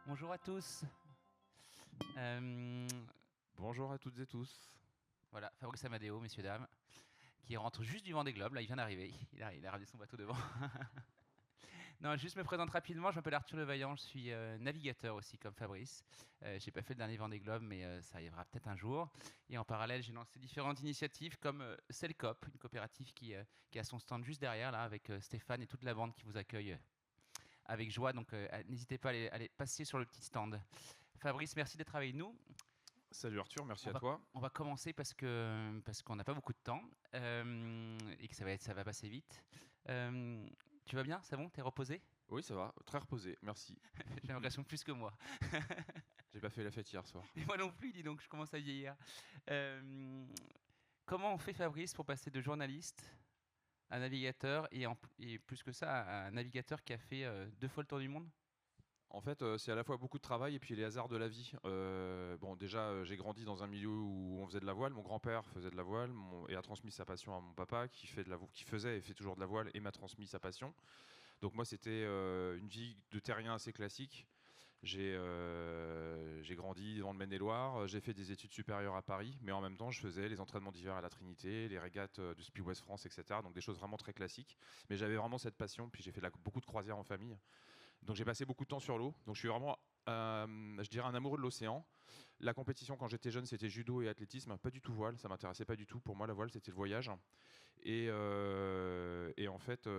Bonjour à tous. Euh, Bonjour à toutes et tous. voilà, Fabrice Amadeo, messieurs, dames, qui rentre juste du Vendée Globe. Là, il vient d'arriver. Il a ramené son bateau devant. Non, juste me présente rapidement. Je m'appelle Arthur Levaillant. Je suis navigateur aussi, comme Fabrice. J'ai pas fait le dernier Vendée Globe, mais ça arrivera peut-être un jour. Et en parallèle, j'ai lancé différentes initiatives comme Selcop, une coopérative qui a son stand juste derrière, là, avec Stéphane et toute la bande qui vous accueille avec joie. Donc, n'hésitez pas à aller passer sur le petit stand. Fabrice, merci d'être avec nous. Salut Arthur, merci On à va, toi. on va commencer parce qu'on n'a pas beaucoup de temps et que ça va passer vite. Tu vas bien? C'est bon? T'es reposé? Oui, ça va, très reposé, merci. J'ai l'impression plus que moi. J'ai pas fait la fête hier soir. Et moi non plus, dis donc, je commence à vieillir. Euh, Comment on fait, Fabrice, pour passer de journaliste à navigateur et plus que ça, à un navigateur qui a fait 2 fois le tour du monde? En fait, c'est à la fois beaucoup de travail et puis les hasards de la vie. Bon, déjà, j'ai grandi dans un milieu où on faisait de la voile. Mon grand-père faisait de la voile et a transmis sa passion à mon papa qui faisait et fait toujours de la voile et m'a transmis sa passion. Donc moi, c'était une vie de terrien assez classique. J'ai grandi dans le Maine-et-Loire, j'ai fait des études supérieures à Paris, mais en même temps, je faisais les entraînements d'hiver à la Trinité, les régates de Speed West France, etc. Donc des choses vraiment très classiques. Mais j'avais vraiment cette passion, puis j'ai fait beaucoup de croisières en famille. Donc j'ai passé beaucoup de temps sur l'eau. Donc je suis vraiment, je dirais, un amoureux de l'océan. La compétition quand j'étais jeune, c'était judo et athlétisme, pas du tout voile. Ça m'intéressait pas du tout. Pour moi, la voile, c'était le voyage. Et en fait,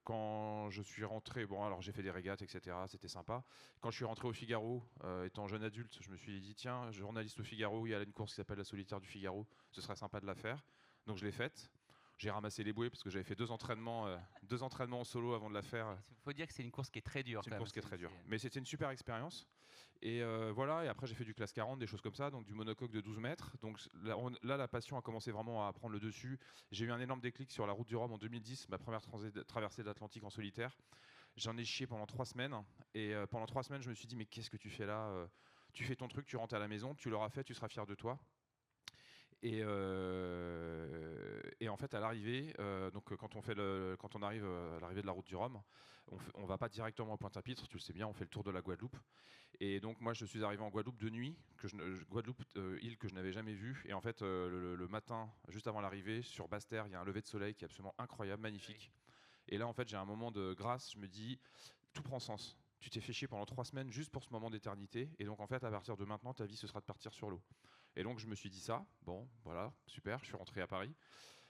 quand je suis rentré, bon, alors j'ai fait des régates, etc. C'était sympa. Quand je suis rentré au Figaro, étant jeune adulte, je me suis dit, tiens, journaliste au Figaro, il y a une course qui s'appelle la Solitaire du Figaro. Ce serait sympa de la faire. Donc je l'ai faite. J'ai ramassé les bouées parce que j'avais fait deux entraînements en solo avant de la faire. Il faut dire que c'est une course qui est très dure C'est une quand même. course qui est très dure. Mais c'était une super expérience. Et voilà, et après j'ai fait du classe 40, des choses comme ça, donc du monocoque de 12 mètres. Donc là, la passion a commencé vraiment à prendre le dessus. J'ai eu un énorme déclic sur la route du Rhum en 2010, ma première traversée de l'Atlantique en solitaire. J'en ai chié pendant 3 semaines. Et pendant 3 semaines, je me suis dit, mais qu'est-ce que tu fais là Tu fais ton truc, tu rentres à la maison, tu l'auras fait, tu seras fier de toi. Et en fait, à l'arrivée, donc quand on arrive à l'arrivée de la route du Rhum, on va pas directement à Pointe-à-Pitre, tu le sais bien, on fait le tour de la Guadeloupe. Et donc moi, je suis arrivé en Guadeloupe de nuit, Guadeloupe, île que je n'avais jamais vue. Et en fait, le matin, juste avant l'arrivée, sur Basse-Terre, il y a un lever de soleil qui est absolument incroyable, magnifique. Et là, en fait, j'ai un moment de grâce. Je me dis, tout prend sens. Tu t'es fait chier pendant 3 semaines juste pour ce moment d'éternité. Et donc, en fait, à partir de maintenant, ta vie, ce sera de partir sur l'eau. Et donc, je me suis dit ça. Bon, voilà, super. Je suis rentré à Paris.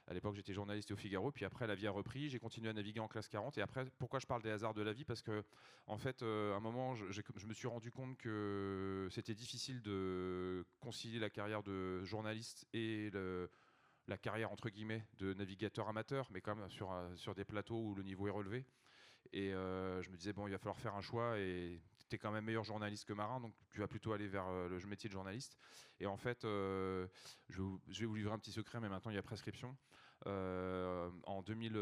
À l'époque, j'étais journaliste au Figaro. Puis après, la vie a repris. J'ai continué à naviguer en classe 40. Et après, pourquoi je parle des hasards de la vie? Parce que, en fait, à un moment, je me suis rendu compte que c'était difficile de concilier la carrière de journaliste et la carrière entre guillemets de navigateur amateur, mais quand même sur des plateaux où le niveau est relevé. Et je me disais, bon, il va falloir faire un choix et tu es quand même meilleur journaliste que marin, donc tu vas plutôt aller vers le métier de journaliste. Et en fait, je vais vous livrer un petit secret, mais maintenant il y a prescription. En 2000,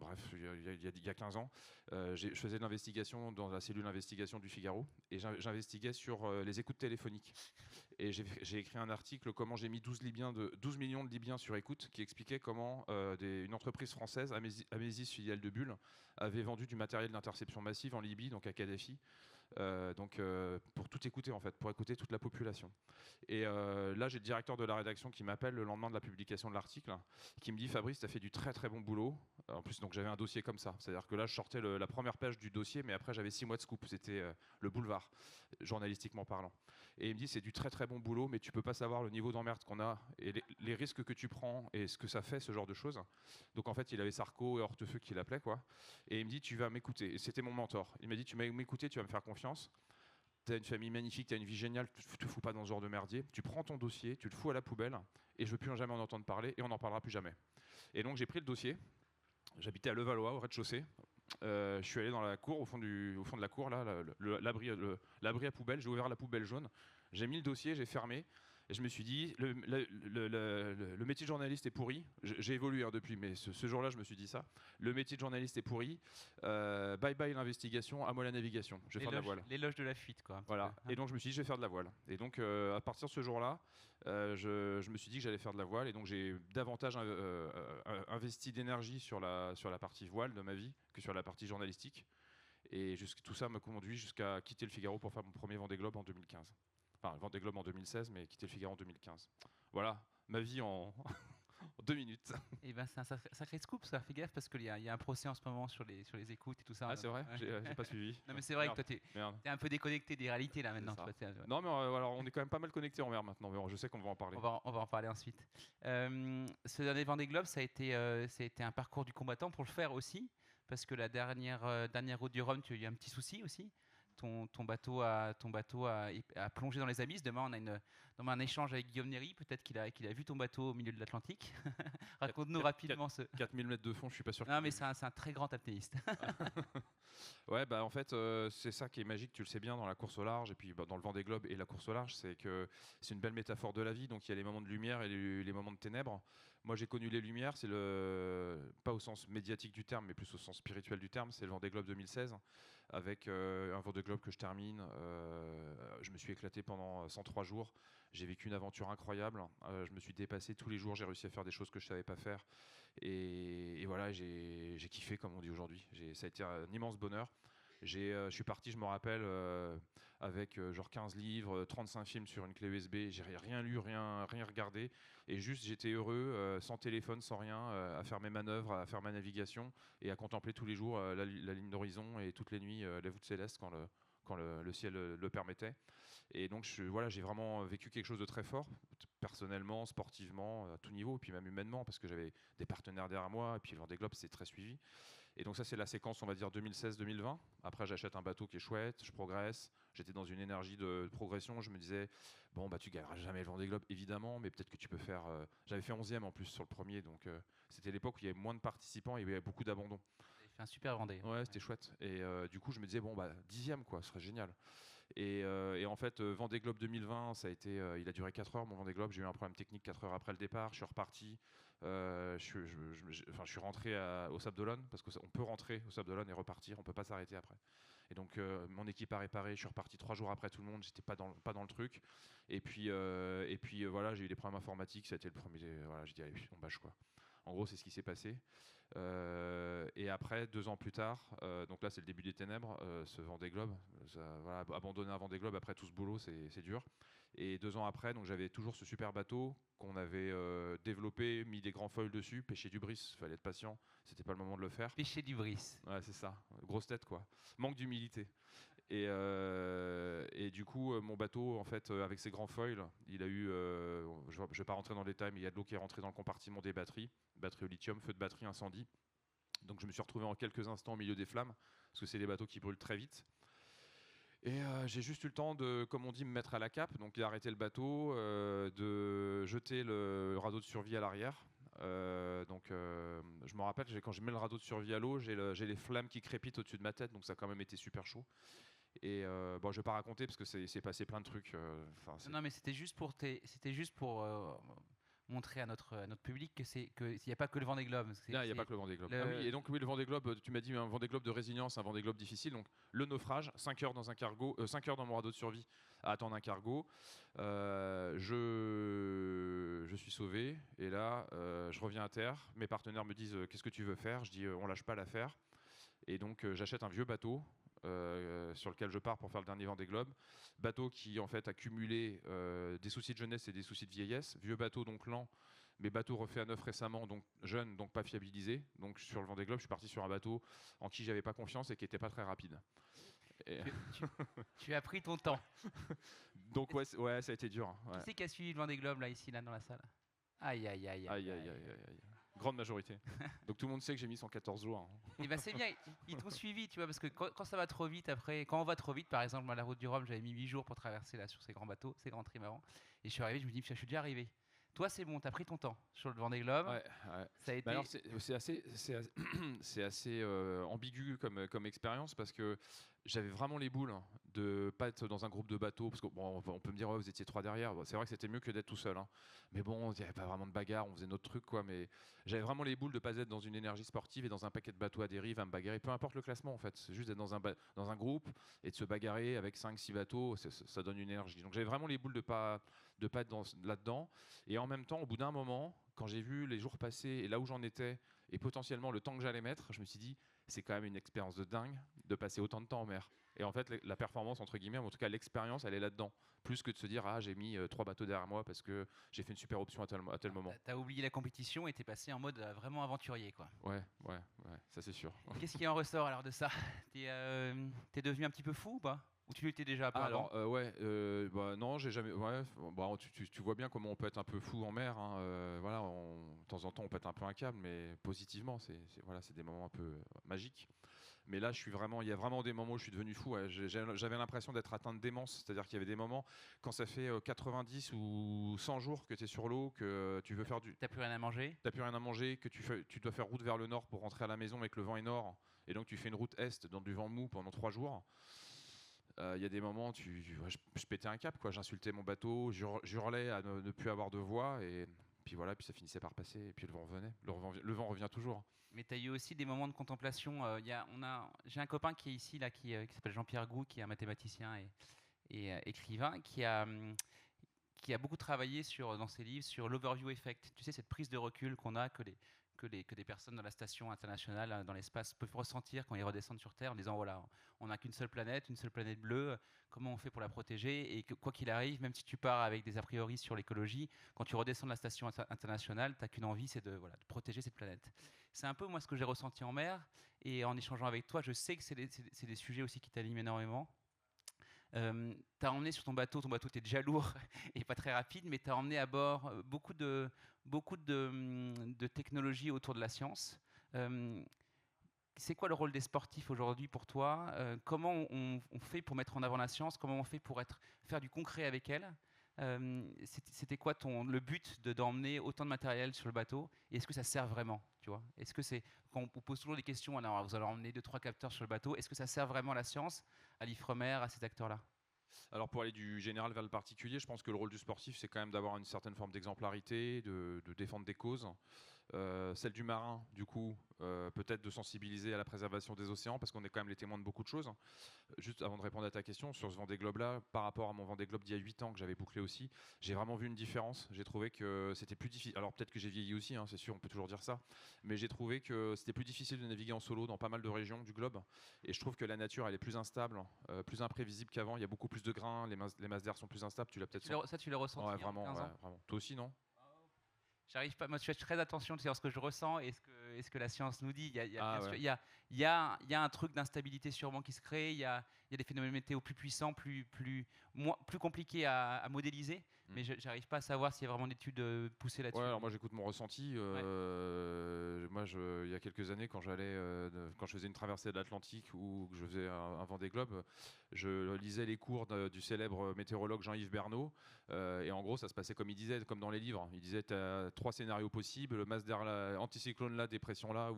bref, il y a 15 ans, je faisais de l'investigation dans la cellule d'investigation du Figaro et j'investiguais sur les écoutes téléphoniques. Et j'ai écrit un article comment j'ai mis 12 millions de Libyens sur écoute qui expliquait comment une entreprise française, Amésis filiale de Bulle, avait vendu du matériel d'interception massive en Libye, donc à Kadhafi, pour tout écouter en fait, pour écouter toute la population. Et là, j'ai le directeur de la rédaction qui m'appelle le lendemain de la publication de l'article, qui me dit Fabrice, tu as fait du très très bon boulot. En plus, donc j'avais un dossier comme ça, c'est-à-dire que là, je sortais la première page du dossier, mais après j'avais 6 mois de scoop. C'était le boulevard, journalistiquement parlant. Et il me dit c'est du très très bon boulot, mais tu peux pas savoir le niveau d'emmerde qu'on a et les risques que tu prends et ce que ça fait, ce genre de choses. Donc en fait, il avait Sarko et Hortefeux qui l'appelaient, quoi. Et il me dit tu vas m'écouter. Et c'était mon mentor. Il m'a dit tu vas m'écouter, tu vas me faire confiance. T'as une famille magnifique, t'as une vie géniale, tu te fous pas dans ce genre de merdier. Tu prends ton dossier, tu le fous à la poubelle, et je veux plus jamais en entendre parler, et on n'en parlera plus jamais. Et donc j'ai pris le dossier. J'habitais à Levallois, au rez-de-chaussée. Je suis allé dans la cour, au fond de la cour, là, l'abri à poubelle. J'ai ouvert la poubelle jaune. J'ai mis le dossier, j'ai fermé. Et je me suis dit, le métier de journaliste est pourri. J'ai évolué hein, depuis, mais ce jour-là, je me suis dit ça. Le métier de journaliste est pourri. Bye bye l'investigation, à moi la navigation. Je vais faire de la voile. L'éloge de la fuite, quoi, un petit peu. Voilà. Et donc je me suis dit, je vais faire de la voile. Et donc à partir de ce jour-là, je me suis dit que j'allais faire de la voile. Et donc j'ai davantage investi d'énergie sur la partie voile de ma vie que sur la partie journalistique. Et tout ça m'a conduit jusqu'à quitter le Figaro pour faire mon premier Vendée Globe en 2015. Enfin, Vendée Globe en 2016, mais quitter le Figaro en 2015. Voilà, ma vie en, en 2 minutes. Et ben c'est un sacré scoop ça, fais gaffe parce qu'il y a un procès en ce moment sur les écoutes et tout ça. Ah, c'est vrai, Ouais. j'ai pas suivi. Non mais c'est vrai Merde, que toi merde. t'es un peu déconnecté des réalités là C'est maintenant. ça. Toi, Non, mais alors, on est quand même pas mal connectés en mer maintenant, mais bon, je sais qu'on va en parler. on va en parler ensuite. Ce dernier Vendée Globe, ça a été un parcours du combattant pour le faire aussi, parce que la dernière route du Rhum, tu as eu un petit souci aussi. Ton bateau a plongé dans les abysses. Demain, on a un échange avec Guillaume Néry. Peut-être qu'il a vu ton bateau au milieu de l'Atlantique. Raconte-nous rapidement ce. 4000 mètres de fond, je suis pas sûr. Non, mais c'est un très grand apnéiste. Ouais, bah en fait, c'est ça qui est magique, tu le sais bien, dans la course au large, et puis dans le Vendée Globe et la course au large, c'est que c'est une belle métaphore de la vie. Donc il y a les moments de lumière et les moments de ténèbres. Moi, j'ai connu les lumières, c'est pas au sens médiatique du terme, mais plus au sens spirituel du terme. C'est le Vendée Globe 2016, avec un Vendée Globe que je termine. Je me suis éclaté pendant 103 jours. J'ai vécu une aventure incroyable. Je me suis dépassé tous les jours. J'ai réussi à faire des choses que je savais pas faire. Et voilà, j'ai kiffé, comme on dit aujourd'hui. Ça a été un immense bonheur. Je suis parti, je me rappelle, avec genre 15 livres, 35 films sur une clé USB. J'ai rien lu, rien regardé. Et juste, j'étais heureux, sans téléphone, sans rien, à faire mes manœuvres, à faire ma navigation et à contempler tous les jours la ligne d'horizon et toutes les nuits les voûtes célestes quand le ciel le permettait. Et donc, voilà, j'ai vraiment vécu quelque chose de très fort, personnellement, sportivement, à tout niveau, et puis même humainement, parce que j'avais des partenaires derrière moi, et puis le Vendée Globe, c'est très suivi. Et donc ça, c'est la séquence, on va dire, 2016-2020. Après, j'achète un bateau qui est chouette, je progresse. J'étais dans une énergie de progression. Je me disais, bon, bah, tu gagneras jamais le Vendée Globe, évidemment, mais peut-être que tu peux faire... J'avais fait 11e en plus sur le premier, donc c'était l'époque où il y avait moins de participants et il y avait beaucoup d'abandon. Il fait un super Vendée. Ouais, c'était chouette. Et du coup, je me disais, bon, bah, 10e, quoi, ce serait génial. Et en fait, Vendée Globe 2020, il a duré 4 heures, mon Vendée Globe. J'ai eu un problème technique 4 heures après le départ. Je suis reparti. Je suis rentré au Sable d'Olonne, parce qu'on peut rentrer au Sable d'Olonne et repartir. On peut pas s'arrêter après. Et donc, mon équipe a réparé. Je suis reparti 3 jours après tout le monde. J'étais pas dans le truc. Et puis voilà, j'ai eu des problèmes informatiques. Ça a été le premier. Voilà, j'ai dit, allez, on bâche quoi. En gros, c'est ce qui s'est passé. Et après, 2 ans plus tard, donc là c'est le début des ténèbres, ce Vendée Globe, voilà, abandonner un Vendée Globe après tout ce boulot, c'est dur. Et 2 ans après, donc j'avais toujours ce super bateau qu'on avait développé, mis des grands foils dessus, pêché du bris, fallait être patient, c'était pas le moment de le faire. Pêcher du bris. Ouais, c'est ça, grosse tête quoi, manque d'humilité. Et du coup, mon bateau, en fait, avec ses grands foils, il a eu, je ne vais pas rentrer dans le détail, mais il y a de l'eau qui est rentrée dans le compartiment des batteries au lithium, feu de batterie, incendie. Donc je me suis retrouvé en quelques instants au milieu des flammes, parce que c'est des bateaux qui brûlent très vite. Et j'ai juste eu le temps de, comme on dit, me mettre à la cape, donc d'arrêter le bateau, de jeter le radeau de survie à l'arrière. Je me rappelle, quand je mets le radeau de survie à l'eau, j'ai les flammes qui crépitent au-dessus de ma tête, donc ça a quand même été super chaud. Et bon, je vais pas raconter parce que c'est passé plein de trucs. Non, mais c'était juste pour montrer à notre public qu'il n'y a pas que le Vendée Globe. Là, il n'y a pas que le Vendée Globe. Ah oui, et donc oui, le Vendée Globe, tu m'as dit un Vendée Globe de résilience, un Vendée Globe difficile. Donc le naufrage, 5 heures dans un cargo, 5 heures dans mon radeau de survie à attendre un cargo. Je suis sauvé et là, je reviens à terre. Mes partenaires me disent qu'est-ce que tu veux faire. Je dis on lâche pas l'affaire. Et donc j'achète un vieux bateau. Sur lequel je pars pour faire le dernier Vendée Globe. Bateau qui en fait a cumulé des soucis de jeunesse et des soucis de vieillesse. Vieux bateau donc lent, mais bateau refait à neuf récemment, donc jeune, donc pas fiabilisé. Donc sur le Vendée Globe, je suis parti sur un bateau en qui j'avais pas confiance et qui était pas très rapide. Et tu as pris ton temps. donc ouais, ça a été dur. Ouais. Qui c'est qui a suivi le Vendée Globe là, ici, là, dans la salle? Aïe, aïe, aïe, aïe, aïe. Grande majorité. Donc tout le monde sait que j'ai mis 114 jours. Hein. Et ben c'est bien, ils t'ont suivi, tu vois, parce que quand ça va trop vite après, quand on va trop vite, par exemple, moi, la route du Rhum, j'avais mis 8 jours pour traverser là sur ces grands bateaux, ces grands trimarans, et je suis arrivé, je me dis, je suis déjà arrivé. Toi, c'est bon, t'as pris ton temps sur le Vendée Globe. Ouais. Ça a été. Alors c'est assez ambigu comme expérience parce que j'avais vraiment les boules de pas être dans un groupe de bateaux parce que bon, on peut me dire ouais, vous étiez 3 derrière. Bon, c'est vrai que c'était mieux que d'être tout seul. Hein. Mais bon, il n'y avait pas vraiment de bagarre, on faisait notre truc quoi. Mais j'avais vraiment les boules de pas être dans une énergie sportive et dans un paquet de bateaux à dérive à me bagarrer. Peu importe le classement en fait, c'est juste d'être dans un groupe et de se bagarrer avec 5-6 bateaux, ça donne une énergie. Donc j'avais vraiment les boules de pas être là-dedans. Et en même temps, au bout d'un moment, quand j'ai vu les jours passer et là où j'en étais et potentiellement le temps que j'allais mettre, je me suis dit c'est quand même une expérience de dingue de passer autant de temps en mer. Et en fait, la performance, entre guillemets, en tout cas l'expérience, elle est là-dedans. Plus que de se dire, ah, j'ai mis 3 bateaux derrière moi parce que j'ai fait une super option à tel moment. T'as oublié la compétition et t'es passé en mode vraiment aventurier, quoi. Ouais, ça c'est sûr. Qu'est-ce qui en ressort alors de ça? T'es devenu un petit peu fou ou pas? Ou tu l'étais déjà un peu Ah, avant? alors, bah, non, j'ai jamais. Ouais, bah, tu vois bien comment on peut être un peu fou en mer, hein, voilà, de temps en temps, on pète un peu un câble, mais positivement, voilà, c'est des moments un peu magiques. Mais là, il y a vraiment des moments où je suis devenu fou. Ouais. J'avais l'impression d'être atteint de démence. C'est-à-dire qu'il y avait des moments, quand ça fait 90 ou 100 jours que tu es sur l'eau, que tu veux faire du. T'as plus rien à manger? T'as plus rien à manger, que tu dois faire route vers le nord pour rentrer à la maison avec le vent est nord. Et donc, tu fais une route est dans du vent mou pendant 3 jours. Il y a des moments, ouais, je pétais un câble, quoi. J'insultais mon bateau, j'hurlais à ne plus avoir de voix. Et puis voilà, puis ça finissait par passer. Et puis le vent revenait. Le vent revient toujours. Mais tu as eu aussi des moments de contemplation. J'ai un copain qui est ici, là, qui s'appelle Jean-Pierre Gou, qui est un mathématicien et écrivain, qui a beaucoup travaillé dans ses livres sur l'overview effect. Tu sais, cette prise de recul qu'on a, que des personnes dans la station internationale, dans l'espace, peuvent ressentir quand ils redescendent sur Terre, en disant, voilà, on n'a qu'une seule planète bleue, comment on fait pour la protéger? Et que, quoi qu'il arrive, même si tu pars avec des a priori sur l'écologie, quand tu redescends de la station internationale, tu n'as qu'une envie, c'est de protéger cette planète. C'est un peu moi ce que j'ai ressenti en mer, et en échangeant avec toi, je sais que c'est des sujets aussi qui t'animent énormément. Tu as emmené sur ton bateau était déjà lourd et pas très rapide, mais tu as emmené à bord beaucoup de technologies autour de la science. C'est quoi le rôle des sportifs aujourd'hui pour toi? Comment on fait pour mettre en avant la science? Comment on fait pour faire du concret avec elle? C'était quoi le but d'emmener autant de matériel sur le bateau? Et est-ce que ça sert vraiment, tu vois? Est-ce que c'est quand on pose toujours des questions, alors vous allez emmener 2-3 capteurs sur le bateau, est-ce que ça sert vraiment à la science, à l'Ifremer, à ces acteurs-là? Alors pour aller du général vers le particulier, je pense que le rôle du sportif, c'est quand même d'avoir une certaine forme d'exemplarité, de défendre des causes. Celle du marin, du coup, peut-être de sensibiliser à la préservation des océans, parce qu'on est quand même les témoins de beaucoup de choses. Juste avant de répondre à ta question, sur ce Vendée Globe-là, par rapport à mon Vendée Globe d'il y a 8 ans que j'avais bouclé aussi, j'ai vraiment vu une différence. J'ai trouvé que c'était plus difficile. Alors peut-être que j'ai vieilli aussi, hein, c'est sûr, on peut toujours dire ça. Mais j'ai trouvé que c'était plus difficile de naviguer en solo dans pas mal de régions du globe. Et je trouve que la nature, elle est plus instable, plus imprévisible qu'avant. Il y a beaucoup plus de grains, les masses d'air sont plus instables. Tu l'as peut-être senti. Ça, tu l'as ressenti Ouais, en vraiment, 15 ouais, ans? vraiment. Toi aussi, non? J'arrive pas, moi je fais très attention sur ce que je ressens et ce que la science nous dit. Ah Bien sûr, ouais. il y a un truc d'instabilité sûrement qui se crée, il y a des phénomènes météo plus puissants, plus compliqués à modéliser, Mm. mais j'arrive pas à savoir s'il y a vraiment d'études poussées Ouais, là-dessus. alors moi j'écoute mon ressenti. Il y a quelques années, quand je faisais une traversée de l'Atlantique ou que je faisais un Vendée Globe, je lisais les cours du célèbre météorologue Jean-Yves Bernot. Et en gros, ça se passait comme il disait, comme dans les livres. Il disait, tu as 3 scénarios possibles, le masse d'air là, anticyclone là, dépression là,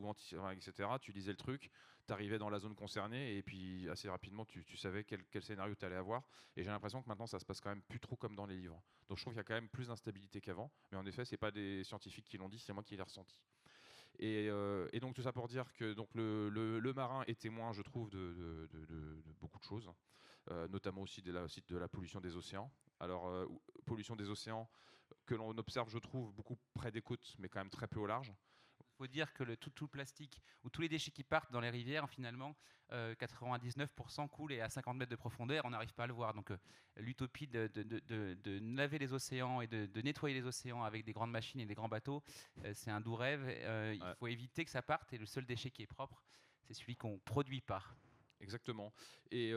etc. Tu lisais le truc, tu arrivais dans la zone concernée et puis assez rapidement, tu savais quel scénario tu allais avoir. Et j'ai l'impression que maintenant, ça se passe quand même plus trop comme dans les livres. Donc je trouve qu'il y a quand même plus d'instabilité qu'avant. Mais en effet, c'est pas des scientifiques qui l'ont dit, c'est moi qui l'ai ressenti. Et donc tout ça pour dire que donc le marin est témoin, je trouve, de beaucoup de choses, notamment aussi de la pollution des océans. Alors, pollution des océans que l'on observe, je trouve, beaucoup près des côtes, mais quand même très peu au large. Il faut dire que tout le plastique ou tous les déchets qui partent dans les rivières, finalement, 99% coulent et à 50 mètres de profondeur, on n'arrive pas à le voir. Donc l'utopie de laver les océans et de nettoyer les océans avec des grandes machines et des grands bateaux, c'est un doux rêve. Il Ouais. faut éviter que ça parte et le seul déchet qui est propre, c'est celui qu'on ne produit pas. Exactement. Et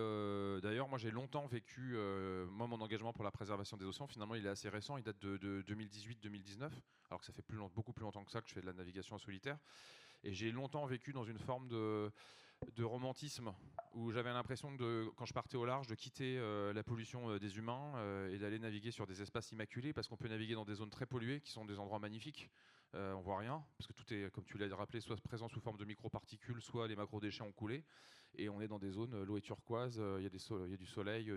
d'ailleurs, moi j'ai longtemps vécu, moi mon engagement pour la préservation des océans, finalement il est assez récent, il date de 2018-2019, alors que ça fait beaucoup plus longtemps que ça que je fais de la navigation en solitaire. Et j'ai longtemps vécu dans une forme de romantisme, où j'avais l'impression quand je partais au large, de quitter la pollution des humains et d'aller naviguer sur des espaces immaculés, parce qu'on peut naviguer dans des zones très polluées, qui sont des endroits magnifiques. On voit rien, parce que tout est, comme tu l'as rappelé, soit présent sous forme de microparticules, soit les macro-déchets ont coulé. Et on est dans des zones, l'eau est turquoise, il y a du soleil,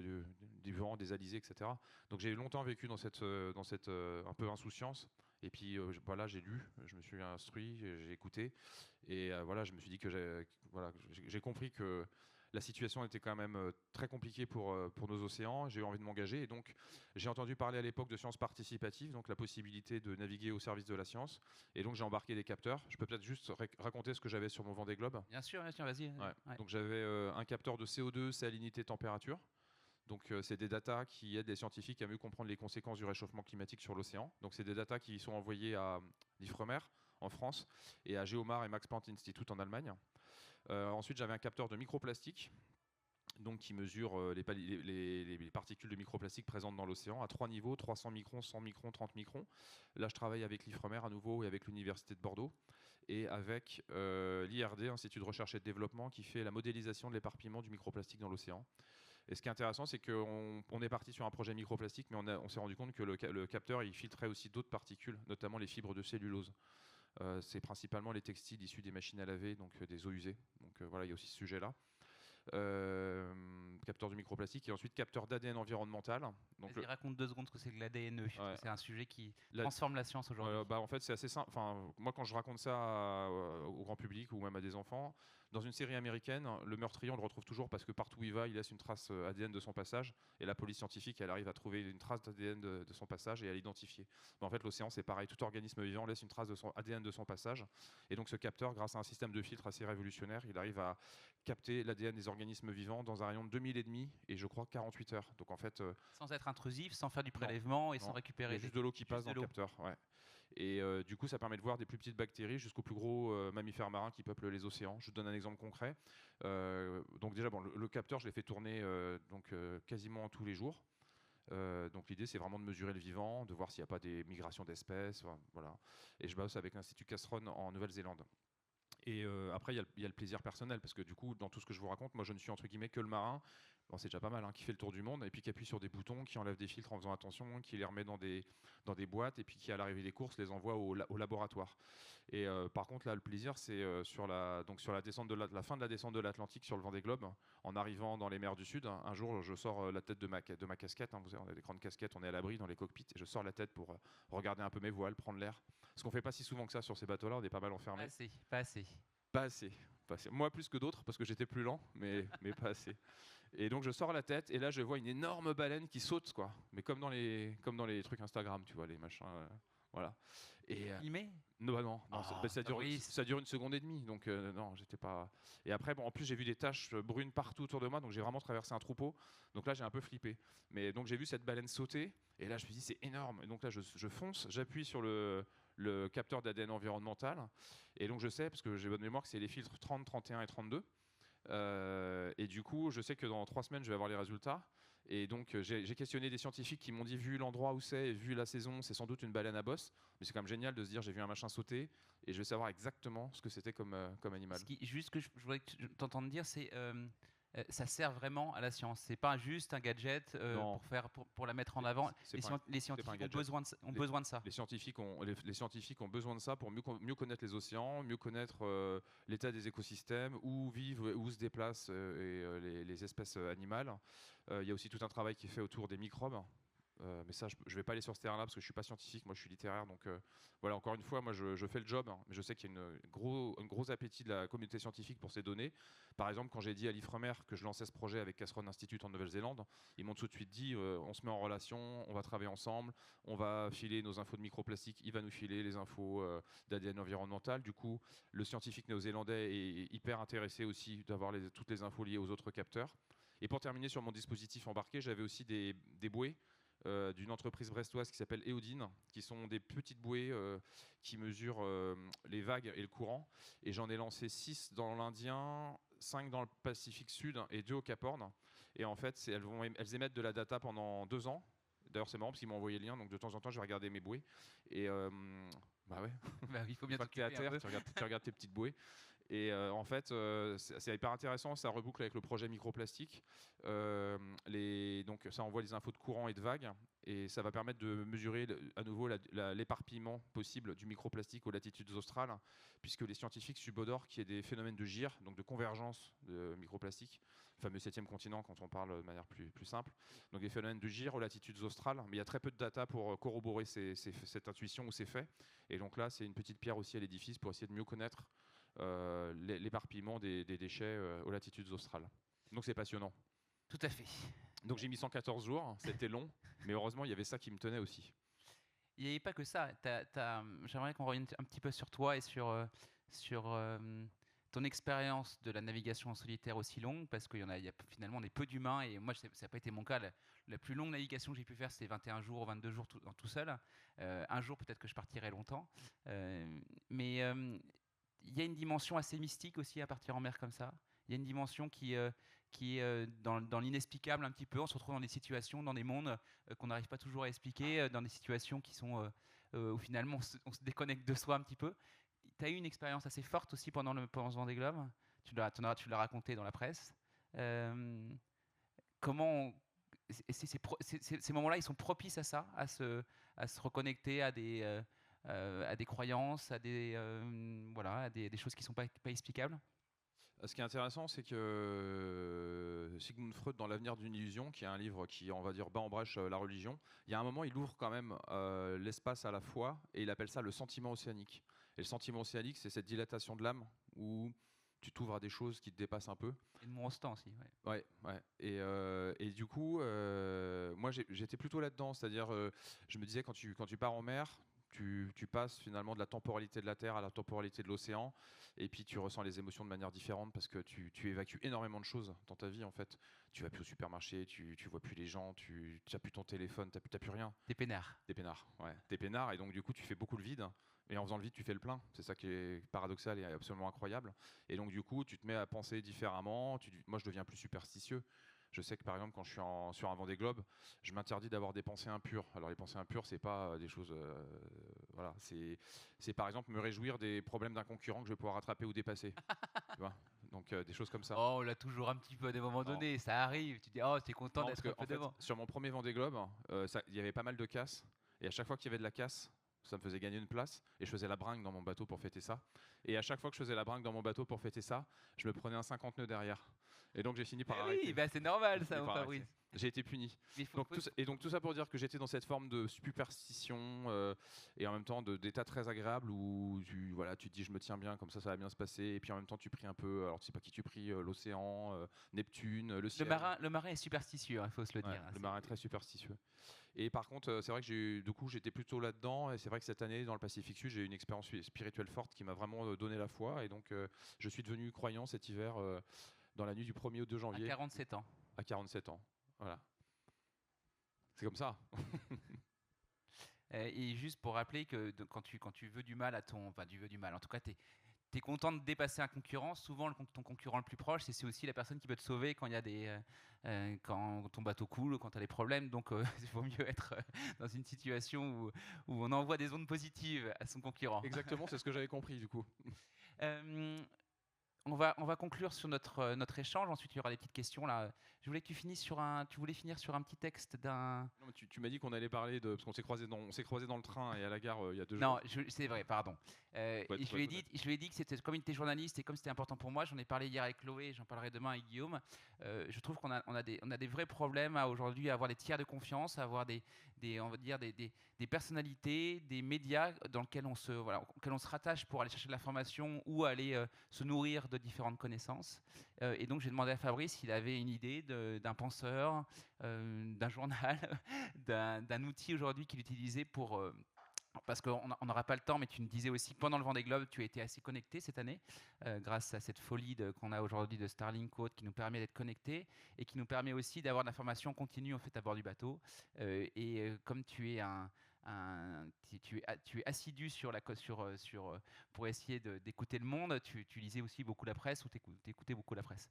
du vent, des alizés, etc. Donc j'ai longtemps vécu dans cette un peu insouciance. Et puis voilà, j'ai lu, je me suis instruit, j'ai écouté. Et voilà, je me suis dit que j'ai compris que la situation était quand même très compliquée pour nos océans. J'ai eu envie de m'engager et donc j'ai entendu parler à l'époque de sciences participatives, donc la possibilité de naviguer au service de la science. Et donc j'ai embarqué des capteurs. Je peux peut-être juste raconter ce que j'avais sur mon Vendée Globe. Bien sûr, vas-y. Ouais. Ouais. Donc j'avais un capteur de CO2, salinité, température. Donc c'est des datas qui aident les scientifiques à mieux comprendre les conséquences du réchauffement climatique sur l'océan. Donc c'est des datas qui sont envoyées à l'Ifremer en France et à Geomar et Max Planck Institute en Allemagne. Ensuite j'avais un capteur de microplastique donc qui mesure les particules de microplastique présentes dans l'océan à 3 niveaux, 300 microns, 100 microns, 30 microns. Là je travaille avec l'Ifremer à nouveau et avec l'Université de Bordeaux et avec l'IRD, Institut de recherche et de développement, qui fait la modélisation de l'éparpillement du microplastique dans l'océan. Et ce qui est intéressant, c'est qu'on est parti sur un projet microplastique, mais on s'est rendu compte que le capteur, il filtrait aussi d'autres particules, notamment les fibres de cellulose. C'est principalement les textiles issus des machines à laver, donc des eaux usées. Donc voilà, il y a aussi ce sujet-là. Capteur du microplastique et ensuite capteur d'ADN environnemental. Donc Vas-y, raconte 2 secondes ce que c'est que l'ADNE. Ouais. C'est un sujet qui transforme la science aujourd'hui. En fait, c'est assez simple. Enfin, moi, quand je raconte ça au grand public ou même à des enfants, dans une série américaine, le meurtrier, on le retrouve toujours parce que partout où il va, il laisse une trace ADN de son passage. Et la police scientifique, elle arrive à trouver une trace d'ADN de son passage et à l'identifier. En fait, l'océan, c'est pareil. Tout organisme vivant laisse une trace de son ADN de son passage. Et donc, ce capteur, grâce à un système de filtre assez révolutionnaire, il arrive à capter l'ADN des organismes vivants dans un rayon de 2000 et je crois 48 heures. Donc, en fait, sans être intrusif, sans faire du prélèvement et sans récupérer. Il y a juste de l'eau qui passe dans le capteur. Ouais. Et du coup, ça permet de voir des plus petites bactéries jusqu'aux plus gros mammifères marins qui peuplent les océans. Je vous donne un exemple concret. Donc déjà, bon, le capteur, je l'ai fait tourner quasiment tous les jours. Donc l'idée, c'est vraiment de mesurer le vivant, de voir s'il n'y a pas des migrations d'espèces. Voilà. Et je bosse avec l'Institut Castron en Nouvelle-Zélande. Et après, il y a le plaisir personnel, parce que du coup, dans tout ce que je vous raconte, moi, je ne suis entre guillemets que le marin. Bon, c'est déjà pas mal, hein, qui fait le tour du monde, et puis qui appuie sur des boutons, qui enlève des filtres en faisant attention, qui les remet dans des boîtes, et puis qui, à l'arrivée des courses, les envoie au laboratoire. Et par contre, là, le plaisir, c'est sur la descente la fin de la descente de l'Atlantique sur le Vendée Globe, en arrivant dans les mers du Sud. Un jour, je sors la tête de ma casquette. Hein, vous savez, on a des grandes casquettes, on est à l'abri dans les cockpits, et je sors la tête pour regarder un peu mes voiles, prendre l'air. Ce qu'on fait pas si souvent que ça sur ces bateaux-là, on est pas mal enfermés. Pas assez. Pas assez. Moi plus que d'autres parce que j'étais plus lent, mais pas assez. Et donc je sors la tête et là je vois une énorme baleine qui saute, quoi. Mais comme dans les trucs Instagram, tu vois, les machins. Voilà. Et filmé non, ça dure 1 seconde et demie, donc non, j'étais pas. Et après, bon, en plus j'ai vu des taches brunes partout autour de moi, donc j'ai vraiment traversé un troupeau. Donc là j'ai un peu flippé. Mais donc j'ai vu cette baleine sauter et là je me suis dit c'est énorme. Et donc là je fonce, j'appuie sur le capteur d'ADN environnemental. Et donc je sais, parce que j'ai bonne mémoire, que c'est les filtres 30, 31 et 32. Et du coup, je sais que dans 3 semaines, je vais avoir les résultats. Et donc, j'ai questionné des scientifiques qui m'ont dit, vu l'endroit où c'est, vu la saison, c'est sans doute une baleine à bosse. Mais c'est quand même génial de se dire, j'ai vu un machin sauter et je vais savoir exactement ce que c'était comme animal. Juste que je voudrais t'entendre dire, c'est ça sert vraiment à la science. C'est pas juste un gadget pour la mettre en avant. Les scientifiques ont besoin de ça. Les scientifiques ont besoin de ça pour mieux connaître les océans, mieux connaître l'état des écosystèmes, où vivent, où se déplacent les espèces animales. Il y a aussi tout un travail qui est fait autour des microbes. Mais ça, je ne vais pas aller sur ce terrain-là parce que je ne suis pas scientifique, moi je suis littéraire. Donc voilà, encore une fois, moi je fais le job, hein, mais je sais qu'il y a un gros appétit de la communauté scientifique pour ces données. Par exemple, quand j'ai dit à l'Ifremer que je lançais ce projet avec Castron Institute en Nouvelle-Zélande, ils m'ont tout de suite dit on se met en relation, on va travailler ensemble, on va filer nos infos de microplastique, il va nous filer les infos d'ADN environnemental. Du coup, le scientifique néo-zélandais est hyper intéressé aussi d'avoir toutes les infos liées aux autres capteurs. Et pour terminer sur mon dispositif embarqué, j'avais aussi des bouées d'une entreprise brestoise qui s'appelle Eodine, qui sont des petites bouées qui mesurent les vagues et le courant. Et j'en ai lancé 6 dans l'Indien, 5 dans le Pacifique Sud et 2 au Cap Horn. Et en fait, elles émettent de la data pendant 2 ans. D'ailleurs, c'est marrant parce qu'ils m'ont envoyé le lien, donc de temps en temps, je vais regarder mes bouées. Et bah ouais, il faut bien t'occuper à terre, tu regardes tes petites bouées. Et en fait, c'est hyper intéressant, ça reboucle avec le projet microplastique. Donc ça envoie des infos de courant et de vagues, et ça va permettre de mesurer à nouveau l'éparpillement possible du microplastique aux latitudes australes, puisque les scientifiques subodorent qu'il y ait des phénomènes de gyre, donc de convergence de microplastique, le fameux 7e continent quand on parle de manière plus simple. Donc des phénomènes de gyre aux latitudes australes, mais il y a très peu de data pour corroborer cette intuition ou ces faits. Et donc là, c'est une petite pierre aussi à l'édifice pour essayer de mieux connaître l'éparpillement des déchets aux latitudes australes. Donc c'est passionnant. Tout à fait. Donc j'ai mis 114 jours, c'était long, mais heureusement il y avait ça qui me tenait aussi. Il n'y avait pas que ça. J'aimerais qu'on revienne un petit peu sur toi et sur ton expérience de la navigation en solitaire aussi longue, parce qu'il y a finalement des peu d'humains, et moi, ça n'a pas été mon cas. La plus longue navigation que j'ai pu faire, c'était 21 jours, 22 jours tout seul. Un jour, peut-être que je partirai longtemps. Mais il y a une dimension assez mystique aussi à partir en mer comme ça. Il y a une dimension qui est dans l'inexplicable un petit peu. On se retrouve dans des situations, dans des mondes qu'on n'arrive pas toujours à expliquer, dans des situations qui sont où finalement on se déconnecte de soi un petit peu. Tu as eu une expérience assez forte aussi pendant ce Vendée Globe. Tu l'as raconté dans la presse. Euh, comment ces moments-là, ils sont propices à ça, à se reconnecter à des croyances, à des choses qui ne sont pas explicables. Ce qui est intéressant, c'est que Sigmund Freud, dans L'avenir d'une illusion, qui est un livre qui, on va dire, bat en brèche la religion, il y a un moment, il ouvre quand même l'espace à la foi, et il appelle ça le sentiment océanique. Et le sentiment océanique, c'est cette dilatation de l'âme où tu t'ouvres à des choses qui te dépassent un peu. Et de mon instant aussi. Ouais. Ouais, ouais. Et du coup, moi j'étais plutôt là-dedans, c'est-à-dire, je me disais quand tu pars en mer, tu passes finalement de la temporalité de la Terre à la temporalité de l'océan, et puis tu ressens les émotions de manière différente parce que tu évacues énormément de choses dans ta vie en fait. Tu vas plus au supermarché, tu vois plus les gens, tu n'as plus ton téléphone, t'as plus rien. Des peinards. T'es peinard, ouais. T'es peinard, et donc du coup tu fais beaucoup le vide. Et en faisant le vide, tu fais le plein. C'est ça qui est paradoxal et absolument incroyable. Et donc du coup, tu te mets à penser différemment. Moi, je deviens plus superstitieux. Je sais que par exemple, quand je suis sur un Vendée Globe, je m'interdis d'avoir des pensées impures. Alors les pensées impures, c'est pas des choses, voilà. C'est par exemple me réjouir des problèmes d'un concurrent que je vais pouvoir rattraper ou dépasser. Tu vois. Donc des choses comme ça. Oh, on l'a toujours un petit peu à des moments Non. donnés, ça arrive. Tu dis, oh, t'es content Non, parce d'être que un peu en fait, devant. sur mon premier Vendée Globe, il y avait pas mal de casse. Et à chaque fois qu'il y avait de la casse, ça me faisait gagner une place. Et je faisais la bringue dans mon bateau pour fêter ça. Et à chaque fois que je faisais la bringue dans mon bateau pour fêter ça, je me prenais un 50 nœuds derrière. Et donc j'ai fini par Eh arrêter. oui, bah c'est normal J'ai ça, fini mon par Fabrice. arrêter. J'ai été puni. Mais Donc tout ça pour dire que j'étais dans cette forme de superstition, et en même temps d'état très agréable où tu te dis je me tiens bien, comme ça va bien se passer. Et puis en même temps tu pries un peu. Alors tu sais pas qui tu pries, l'océan, Neptune, le ciel. le marin est superstitieux, il faut se le Ouais, dire. le marin est très superstitieux. Et par contre, c'est vrai que du coup, j'étais plutôt là-dedans. Et c'est vrai que cette année, dans le Pacifique Sud, j'ai eu une expérience spirituelle forte qui m'a vraiment donné la foi. Et donc, je suis devenu croyant cet hiver, dans la nuit du 1er au 2 À janvier, 47 ans. à 47 ans. Voilà. C'est comme ça. Et juste pour rappeler que quand tu veux du mal enfin tu veux du mal, en tout cas tu es content de dépasser un concurrent, souvent ton concurrent le plus proche, c'est aussi la personne qui peut te sauver quand il y a quand ton bateau coule ou quand tu as des problèmes. Donc il vaut mieux être dans une situation où on envoie des ondes positives à son concurrent. Exactement, c'est ce que j'avais compris du coup. Euh, on va conclure sur notre échange. Ensuite, il y aura des petites questions là. Je voulais que tu voulais finir sur un petit texte d'un. Non, mais tu m'as dit qu'on allait parler parce qu'on s'est croisés dans le train et à la gare il y a 2 Non, jours. c'est vrai, pardon. Ouais, Et je lui ai dit que c'était comme il était journaliste et comme c'était important pour moi, j'en ai parlé hier avec Chloé, j'en parlerai demain avec Guillaume. Je trouve qu'on a des vrais problèmes aujourd'hui à avoir des tiers de confiance, à avoir on va dire des personnalités, des médias auxquels on se rattache pour aller chercher de l'information ou aller se nourrir de différentes connaissances. Et donc j'ai demandé à Fabrice s'il avait une idée d'un penseur, d'un journal, d'un outil aujourd'hui qu'il utilisait parce qu'on n'aura pas le temps, mais tu me disais aussi que pendant le Vendée Globe, tu as été assez connecté cette année, grâce à cette folie qu'on a aujourd'hui de Starlink qui nous permet d'être connectés et qui nous permet aussi d'avoir de l'information continue en fait à bord du bateau. Comme tu es tu es assidu pour essayer d'écouter le monde. Tu lisais aussi beaucoup la presse ou t'écoutais beaucoup la presse.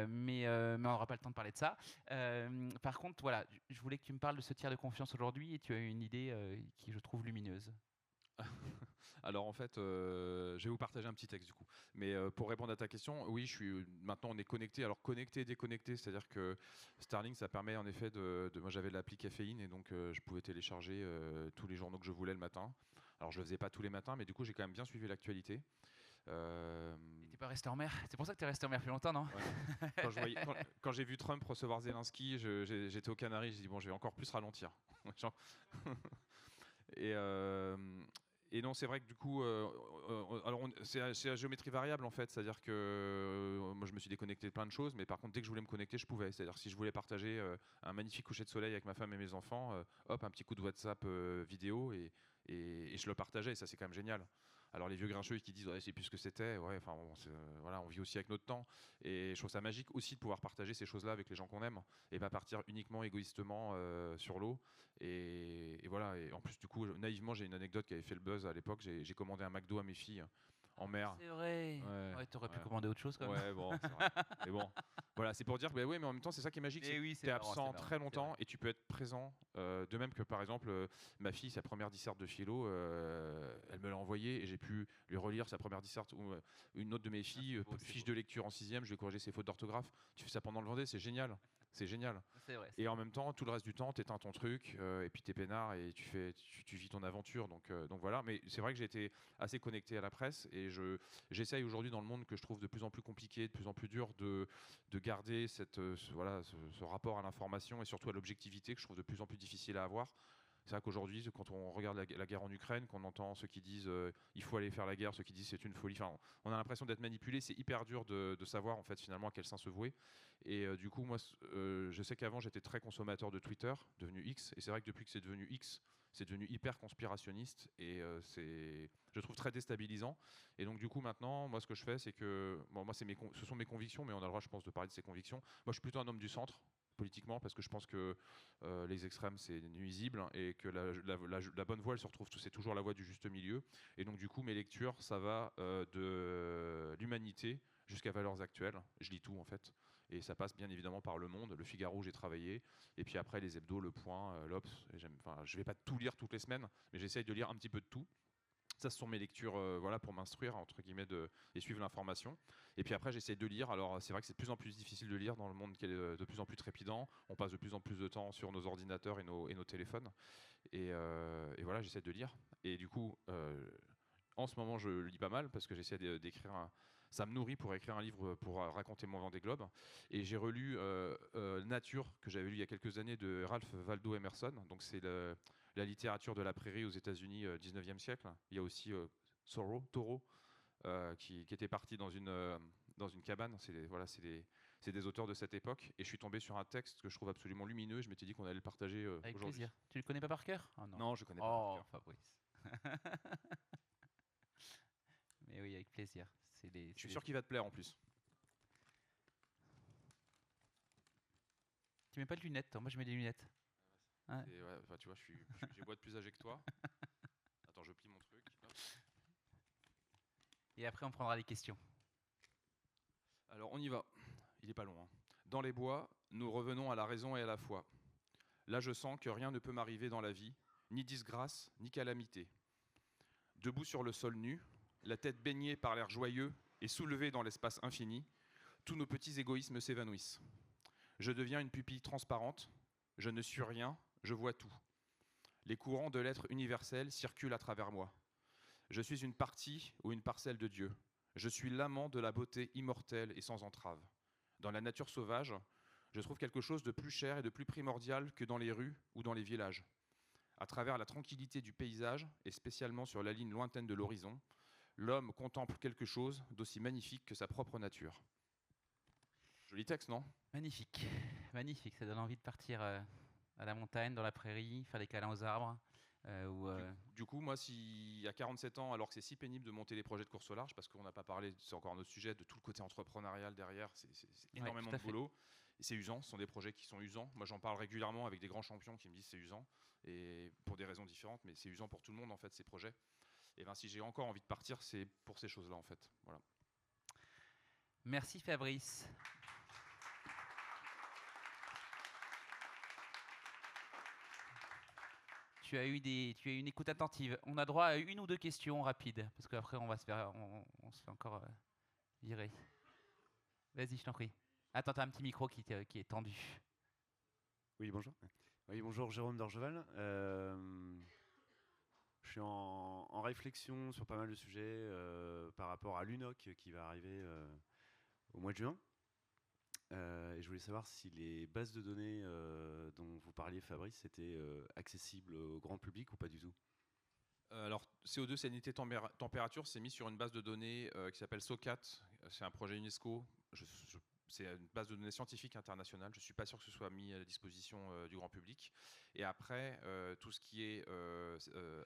Mais on n'aura pas le temps de parler de ça. Par contre, voilà, je voulais que tu me parles de ce tiers de confiance aujourd'hui et tu as une idée qui, je trouve, lumineuse. Alors en fait, je vais vous partager un petit texte du coup. Mais pour répondre à ta question, oui, maintenant on est connecté. Alors connecté et déconnecté, c'est-à-dire que Starlink, ça permet en effet moi j'avais l'appli caféine et donc je pouvais télécharger tous les journaux que je voulais le matin. Alors je le faisais pas tous les matins, mais du coup j'ai quand même bien suivi l'actualité. Et t'es pas resté en mer? C'est pour ça que t'es resté en mer plus longtemps, non? Ouais. Quand j'ai vu Trump recevoir Zelensky, j'étais aux Canaries, j'ai dit bon, je vais encore plus ralentir. Genre- et, Et non, c'est vrai que du coup, alors c'est à géométrie variable en fait, c'est-à-dire que moi je me suis déconnecté de plein de choses, mais par contre dès que je voulais me connecter, je pouvais. C'est-à-dire si je voulais partager un magnifique coucher de soleil avec ma femme et mes enfants, hop, un petit coup de WhatsApp vidéo et je le partageais. Et ça c'est quand même génial. Alors les vieux grincheux qui disent ouais, je sais plus ce que c'était, ouais, enfin bon, voilà, on vit aussi avec notre temps et je trouve ça magique aussi de pouvoir partager ces choses-là avec les gens qu'on aime et pas partir uniquement égoïstement sur l'eau. Et voilà, et en plus du coup naïvement j'ai une anecdote qui avait fait le buzz à l'époque, j'ai commandé un McDo à mes filles en mer. C'est vrai. Ouais, Ouais, t'aurais pu ouais. commander autre chose quand même. Ouais, bon, c'est vrai. Mais bon, voilà, c'est pour dire que bah, ouais, mais en même temps, c'est ça qui est magique, c'est Mais que oui, tu es absent c'est très marrant, c'est vrai. longtemps et tu peux être présent. De même que par exemple, ma fille, sa première disserte de philo, elle me l'a envoyée et j'ai pu lui relire sa première disserte ou une autre de mes Ah, filles, c'est beau, c'est fiche beau. de lecture en sixième, je vais corriger ses fautes d'orthographe. Tu fais ça pendant le Vendée, c'est génial. C'est génial. C'est vrai. Et en même temps, tout le reste du temps, tu éteins ton truc et puis tu es peinard et tu vis ton aventure. Donc voilà. Mais c'est vrai que j'ai été assez connecté à la presse et j'essaye aujourd'hui dans le monde que je trouve de plus en plus compliqué, de plus en plus dur de garder voilà, ce rapport à l'information et surtout à l'objectivité que je trouve de plus en plus difficile à avoir. C'est vrai qu'aujourd'hui, quand on regarde la guerre en Ukraine, qu'on entend ceux qui disent il faut aller faire la guerre, ceux qui disent c'est une folie, enfin, on a l'impression d'être manipulé. C'est hyper dur de savoir en fait finalement à quel sein se vouer. Et du coup, moi, je sais qu'avant j'étais très consommateur de Twitter, devenu X, et c'est vrai que depuis que c'est devenu X, c'est devenu hyper conspirationniste et je trouve très déstabilisant. Et donc du coup maintenant, moi ce que je fais, c'est que bon, moi ce sont mes convictions, mais on a le droit, je pense, de parler de ces convictions. Moi, je suis plutôt un homme du centre politiquement parce que je pense que les extrêmes c'est nuisible et que la bonne voie elle se retrouve, c'est toujours la voie du juste milieu. Et donc du coup mes lectures ça va de l'humanité jusqu'à valeurs actuelles. Je lis tout en fait. Et ça passe bien évidemment par Le Monde, Le Figaro où j'ai travaillé, et puis après les hebdos, Le Point, l'Obs. Enfin, je vais pas tout lire toutes les semaines, mais j'essaye de lire un petit peu de tout. Ça, ce sont mes lectures voilà, pour m'instruire, entre guillemets, et suivre l'information. Et puis après, j'essaie de lire. Alors, c'est vrai que c'est de plus en plus difficile de lire dans le monde qui est de plus en plus trépidant. On passe de plus en plus de temps sur nos ordinateurs et nos téléphones. Et voilà, j'essaie de lire. Et du coup, en ce moment, je lis pas mal parce que j'essaie d'écrire ça me nourrit pour écrire un livre pour raconter mon Vendée Globe. Et j'ai relu Nature, que j'avais lu il y a quelques années, de Ralph Waldo Emerson. Donc c'est la littérature de la prairie aux États-Unis 19e siècle. Il y a aussi Thoreau, qui était parti dans une cabane. Voilà, c'est des auteurs de cette époque. Et je suis tombé sur un texte que je trouve absolument lumineux. Je m'étais dit qu'on allait le partager Avec aujourd'hui. plaisir. Tu le connais pas par cœur? Oh non. Non, je connais pas par Oh, cœur. Fabrice. Mais oui, avec plaisir. Je suis sûr qu'il va te plaire en plus. Tu mets pas de lunettes, toi? Moi, je mets des lunettes. Ouais. Ouais, enfin, tu vois, j'ai bois de plus âgé que toi. Attends, je plie mon truc. Hop. Et après, on prendra les questions. Alors, on y va. Il est pas long. Hein. Dans les bois, nous revenons à la raison et à la foi. Là, je sens que rien ne peut m'arriver dans la vie, ni disgrâce, ni calamité. Debout sur le sol nu, la tête baignée par l'air joyeux et soulevée dans l'espace infini, tous nos petits égoïsmes s'évanouissent. Je deviens une pupille transparente, je ne suis rien, je vois tout. Les courants de l'être universel circulent à travers moi. Je suis une partie ou une parcelle de Dieu. Je suis l'amant de la beauté immortelle et sans entrave. Dans la nature sauvage, je trouve quelque chose de plus cher et de plus primordial que dans les rues ou dans les villages. À travers la tranquillité du paysage, et spécialement sur la ligne lointaine de l'horizon, l'homme contemple quelque chose d'aussi magnifique que sa propre nature. Joli texte, non ? Magnifique. Magnifique. Ça donne envie de partir à la montagne, dans la prairie, faire des câlins aux arbres. Du coup, moi, s'il y a 47 ans, alors que c'est si pénible de monter des projets de course au large, parce qu'on n'a pas parlé, c'est encore un autre sujet, de tout le côté entrepreneurial derrière, c'est énormément de boulot. Et c'est usant, ce sont des projets qui sont usants. Moi, j'en parle régulièrement avec des grands champions qui me disent c'est usant, et pour des raisons différentes, mais c'est usant pour tout le monde, en fait, ces projets. Et bien, si j'ai encore envie de partir, c'est pour ces choses-là, en fait. Voilà. Merci Fabrice. Tu as eu une écoute attentive. On a droit à une ou deux questions rapides, parce qu'après on se fait encore virer. Vas-y, je t'en prie. Attends, t'as un petit micro qui est tendu. Oui, bonjour. Oui, bonjour, Jérôme d'Orgeval. Je suis en réflexion sur pas mal de sujets par rapport à l'UNOC qui va arriver au mois de juin. Et je voulais savoir si les bases de données dont vous parliez, Fabrice, étaient accessibles au grand public ou pas du tout. Alors, CO2, salinité, température, c'est mis sur une base de données qui s'appelle SOCAT. C'est un projet UNESCO. C'est une base de données scientifique internationale. Je ne suis pas sûr que ce soit mis à la disposition du grand public. Et après, tout ce qui est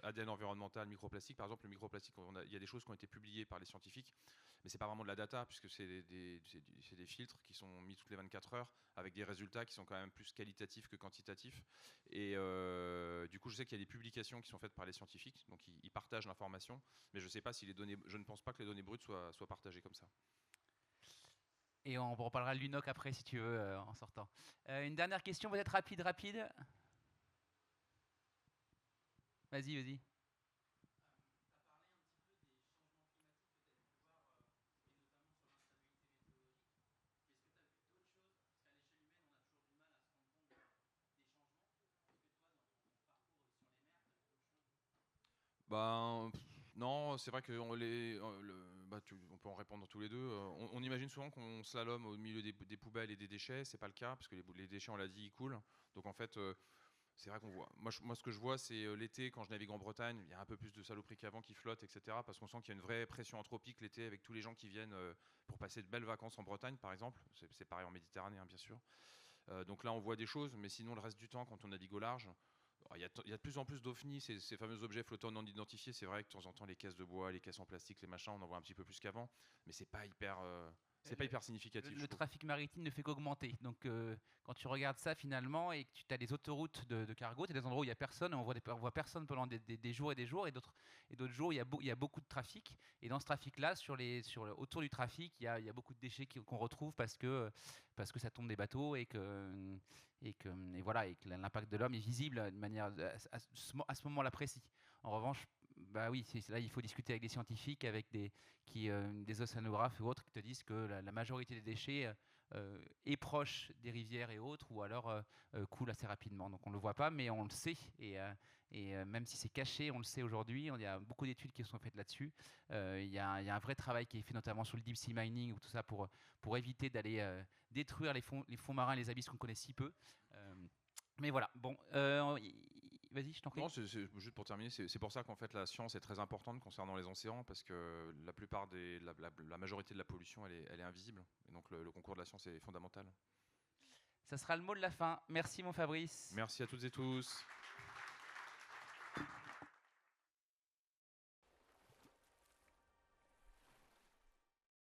ADN environnemental, microplastique, par exemple, le microplastique, il y a des choses qui ont été publiées par les scientifiques, mais ce n'est pas vraiment de la data, puisque c'est des filtres qui sont mis toutes les 24 heures, avec des résultats qui sont quand même plus qualitatifs que quantitatifs. Et du coup, je sais qu'il y a des publications qui sont faites par les scientifiques, donc ils partagent l'information, mais je sais pas si les données, je ne pense pas que les données brutes soient partagées comme ça. Et on reparlera de l'UNOC après si tu veux en sortant. Une dernière question peut-être rapide. Vas-y. Ben, non, c'est vrai qu'on on peut en répondre tous les deux. On imagine souvent qu'on slalome au milieu des poubelles et des déchets. C'est pas le cas parce que les déchets, on l'a dit, ils coulent. Donc en fait, c'est vrai qu'on voit. Moi, ce que je vois, c'est l'été quand je navigue en Bretagne, il y a un peu plus de saloperies qu'avant qui flottent, etc. Parce qu'on sent qu'il y a une vraie pression anthropique l'été avec tous les gens qui viennent pour passer de belles vacances en Bretagne, par exemple. C'est pareil en Méditerranée, hein, bien sûr. Donc là, on voit des choses, mais sinon, le reste du temps, quand on navigue au large, il y a de plus en plus d'OVNI, ces fameux objets flottants non identifiés. C'est vrai que de temps en temps, les caisses de bois, les caisses en plastique, les machins, on en voit un petit peu plus qu'avant, mais c'est pas hyper significatif. Le trafic maritime ne fait qu'augmenter. Donc, quand tu regardes ça finalement et que tu as des autoroutes de cargo, tu as des endroits où il n'y a personne, et on voit personne pendant des jours et des jours, et d'autres jours, il y a beaucoup de trafic. Et dans ce trafic-là, autour du trafic, il y a beaucoup de déchets qu'on retrouve parce que ça tombe des bateaux et que l'impact de l'homme est visible de manière à ce moment-là précis. En revanche, bah oui, là il faut discuter avec des scientifiques, avec des océanographes ou autres qui te disent que la majorité des déchets est proche des rivières et autres, ou alors coule assez rapidement. Donc on ne le voit pas, mais on le sait. Et même si c'est caché, on le sait aujourd'hui. Il y a beaucoup d'études qui sont faites là-dessus. Il y a un vrai travail qui est fait notamment sur le deep sea mining ou tout ça pour éviter d'aller détruire les fonds marins et les abysses qu'on connaît si peu. Mais voilà, bon, vas-y, je t'en prie. Non, c'est juste pour terminer, c'est pour ça qu'en fait la science est très importante concernant les océans, parce que la majorité de la pollution, elle est invisible. Et donc le concours de la science est fondamental. Ça sera le mot de la fin. Merci mon Fabrice. Merci à toutes et tous.